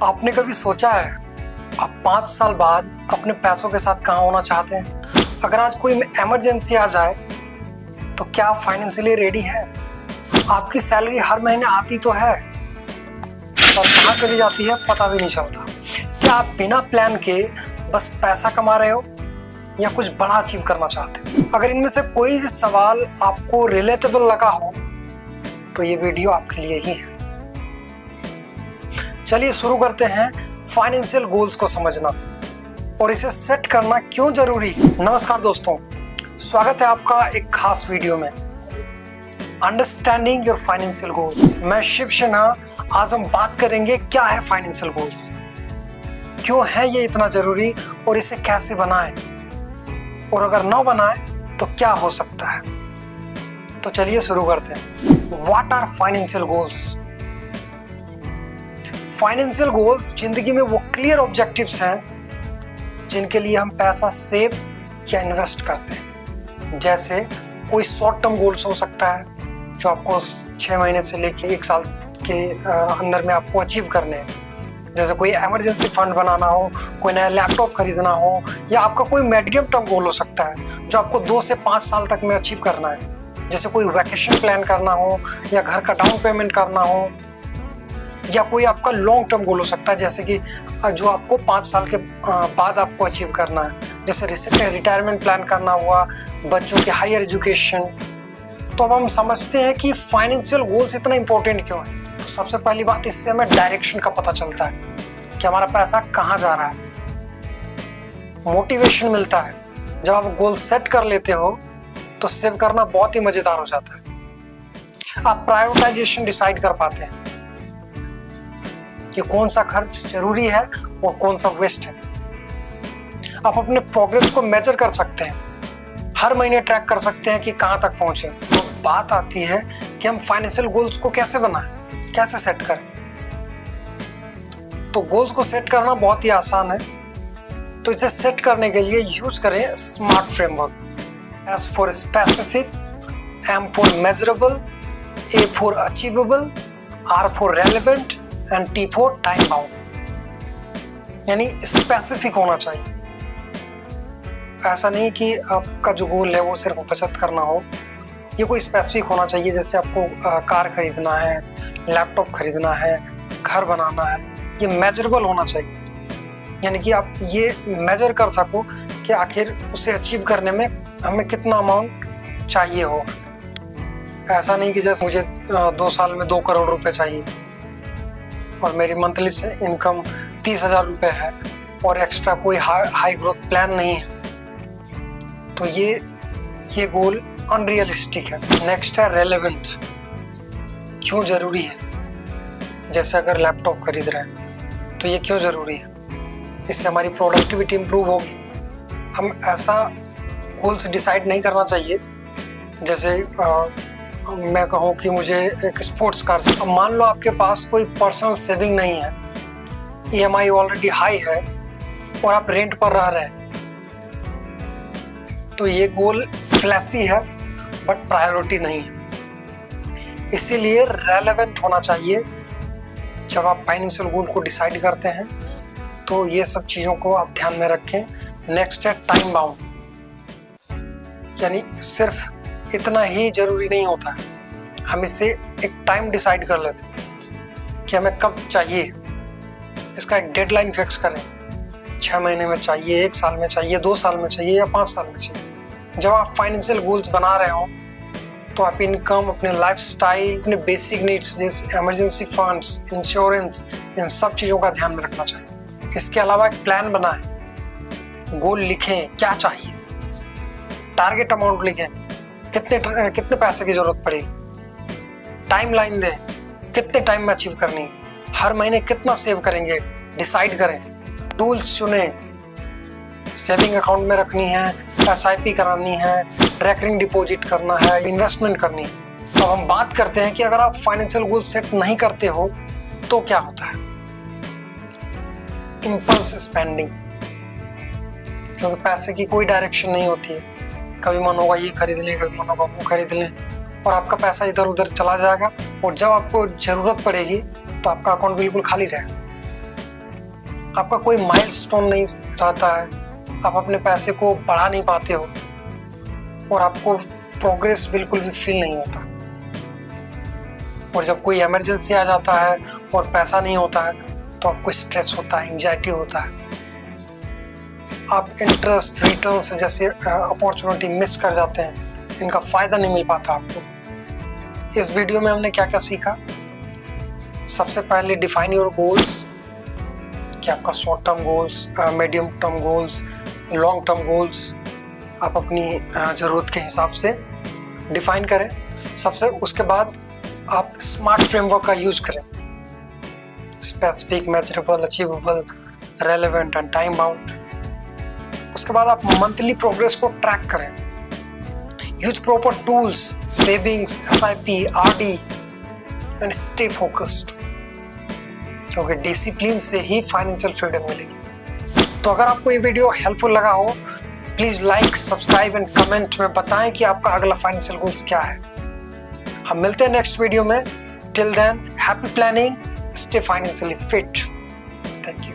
आपने कभी सोचा है आप 5 साल बाद अपने पैसों के साथ कहाँ होना चाहते हैं? अगर आज कोई इमरजेंसी आ जाए तो क्या आप फाइनेंशियली रेडी हैं? आपकी सैलरी हर महीने आती तो है पर कहाँ चली जाती है पता भी नहीं चलता। क्या आप बिना प्लान के बस पैसा कमा रहे हो या कुछ बड़ा अचीव करना चाहते हैं? अगर इनमें से कोई भी सवाल आपको रिलेटेबल लगा हो तो ये वीडियो आपके लिए ही है। चलिए शुरू करते हैं फाइनेंशियल गोल्स को समझना और इसे सेट करना क्यों जरूरी। नमस्कार दोस्तों, स्वागत है आपका एक खास वीडियो में अंडरस्टैंडिंग योर फाइनेंशियल गोल्स। मैं शिव सिन्हा। आज हम बात करेंगे क्या है फाइनेंशियल गोल्स, क्यों है ये इतना जरूरी और इसे कैसे बनाएं, और अगर ना बनाएं तो क्या हो सकता है। तो चलिए शुरू करते हैं। What are financial goals? Financial goals जिंदगी में वो क्लियर ऑब्जेक्टिव्स हैं जिनके लिए हम पैसा सेव या इन्वेस्ट करते हैं। जैसे कोई शॉर्ट टर्म गोल्स हो सकता है जो आपको 6 महीने से लेके 1 साल के अंदर में आपको अचीव करने हैं। जैसे कोई इमरजेंसी फंड बनाना हो, कोई नया लैपटॉप खरीदना हो, या आपका कोई मीडियम टर्म गोल हो सकता है जो आपको 2 से 5 साल तक में अचीव करना है। जैसे कोई वैकेशन प्लान करना हो, या घर का डाउन पेमेंट करना हो, या कोई आपका लॉन्ग टर्म गोल हो सकता है जैसे कि जो आपको 5 साल के बाद आपको अचीव करना है। जैसे रिटायरमेंट प्लान करना हुआ, बच्चों के हायर एजुकेशन। तो अब हम समझते हैं कि फाइनेंशियल गोल्स इतना इंपॉर्टेंट क्यों है। तो सबसे पहली बात, इससे हमें डायरेक्शन का पता चलता है कि हमारा पैसा कहाँ जा रहा है। मोटिवेशन मिलता है। जब आप गोल सेट कर लेते हो तो सेव करना बहुत ही मजेदार हो जाता है। आप प्रायोरिटाइजेशन डिसाइड कर पाते हैं कि कौन सा खर्च जरूरी है और कौन सा वेस्ट है। आप अपने प्रोग्रेस को मेजर कर सकते हैं, हर महीने ट्रैक कर सकते हैं कि कहाँ तक पहुंचे। तो बात आती है कि हम फाइनेंशियल गोल्स को कैसे बनाएं, कैसे सेट करें। तो गोल्स को सेट करना बहुत ही आसान है। तो इसे सेट करने के लिए यूज करें smart framework. S for specific, M for measurable, A for achievable, R for relevant and T for time bound. यानी स्पेसिफिक होना चाहिए। ऐसा नहीं कि आपका जो गोल है वो सिर्फ बचत करना हो। ये कोई स्पेसिफिक होना चाहिए। जैसे आपको कार खरीदना है, लैपटॉप खरीदना है, घर बनाना है। ये मेजरेबल होना चाहिए, यानी कि आप ये मेजर कर सको कि आखिर उसे अचीव करने में हमें कितना अमाउंट चाहिए होगा। ऐसा नहीं कि जैसे मुझे 2 साल में 2 करोड़ रुपए चाहिए और मेरी मंथली से इनकम 30,000 रुपये है और एक्स्ट्रा कोई हाई ग्रोथ प्लान नहीं है। तो ये गोल अनरियलिस्टिक है। नेक्स्ट है रेलेवेंट। क्यों जरूरी है? जैसे अगर लैपटॉप खरीद रहे हैं तो ये क्यों जरूरी है? इससे हमारी प्रोडक्टिविटी इंप्रूव होगी। हम ऐसा गोल्स डिसाइड नहीं करना चाहिए जैसे मैं कहूँ कि मुझे एक स्पोर्ट्स कार। अब मान लो आपके पास कोई पर्सनल सेविंग नहीं है, EMI ऑलरेडी हाई है और आप रेंट पर रह रहे हैं, तो ये गोल फ्लैशी है बट प्रायोरिटी नहीं है। इसीलिए रेलेवेंट होना चाहिए। जब आप फाइनेंशियल गोल को डिसाइड करते हैं तो ये सब चीज़ों को आप ध्यान में रखें। नेक्स्ट है टाइम बाउंड। यानी सिर्फ इतना ही जरूरी नहीं होता है। हम इससे एक टाइम डिसाइड कर लेते हैं कि हमें कब चाहिए। इसका एक डेडलाइन फिक्स करें। 6 महीने में चाहिए, 1 साल में चाहिए, 2 साल में चाहिए या 5 साल में चाहिए। जब आप फाइनेंशियल गोल्स बना रहे हो तो आप इनकम, अपने लाइफस्टाइल, अपने बेसिक नीड्स जैसे इमरजेंसी फंड्स, इंश्योरेंस, इन सब चीज़ों का ध्यान में रखना चाहिए। इसके अलावा एक प्लान बनाएं, गोल लिखें, क्या चाहिए, टारगेट अमाउंट लिखें, कितने पैसे की जरूरत पड़ेगी, टाइम लाइन दें, कितने टाइम में अचीव करनी है, हर महीने कितना सेव करेंगे डिसाइड करें, टूल्स चुनें, सेविंग अकाउंट में रखनी है, SIP करानी है, रेकरिंग डिपॉजिट करना है, इन्वेस्टमेंट करनी है। अब हम बात करते हैं कि अगर आप फाइनेंशियल गोल सेट नहीं करते हो तो क्या होता है। इम्पल्स स्पेंडिंग, क्योंकि पैसे की कोई डायरेक्शन नहीं होती है। कभी मन होगा ये खरीद लें, कभी मन होगा वो खरीद लें, और आपका पैसा इधर उधर चला जाएगा और जब आपको जरूरत पड़ेगी तो आपका अकाउंट बिल्कुल खाली रहेगा। आपका कोई माइलस्टोन नहीं रहता है, आप अपने पैसे को बढ़ा नहीं पाते हो और आपको प्रोग्रेस बिल्कुल भी फील नहीं होता। और जब कोई इमरजेंसी आ जाता है और पैसा नहीं होता है तो आपको स्ट्रेस होता है, एंजाइटी होता है, आप इंटरेस्ट रिटर्न्स जैसे अपॉर्चुनिटी मिस कर जाते हैं, इनका फ़ायदा नहीं मिल पाता आपको। इस वीडियो में हमने क्या क्या सीखा। सबसे पहले डिफाइन योर गोल्स, कि आपका short term goals, medium term goals, long term goals आप अपनी ज़रूरत के हिसाब से डिफाइन करें। सबसे उसके बाद आप स्मार्ट फ्रेमवर्क का यूज़ करें, specific, measurable, achievable, relevant and time bound. उसके बाद आप मंथली प्रोग्रेस को ट्रैक करें, use proper tools, savings, SIP, RD and stay focused, क्योंकि डिसिप्लिन से ही फाइनेंशियल फ्रीडम मिलेगी। तो अगर आपको ये वीडियो हेल्पफुल लगा हो, please like, subscribe and comment में बताएं कि आपका अगला फाइनेंशियल गोल्स क्या है। हम मिलते हैं नेक्स्ट वीडियो में। Till then, happy planning, stay financially fit. Thank you.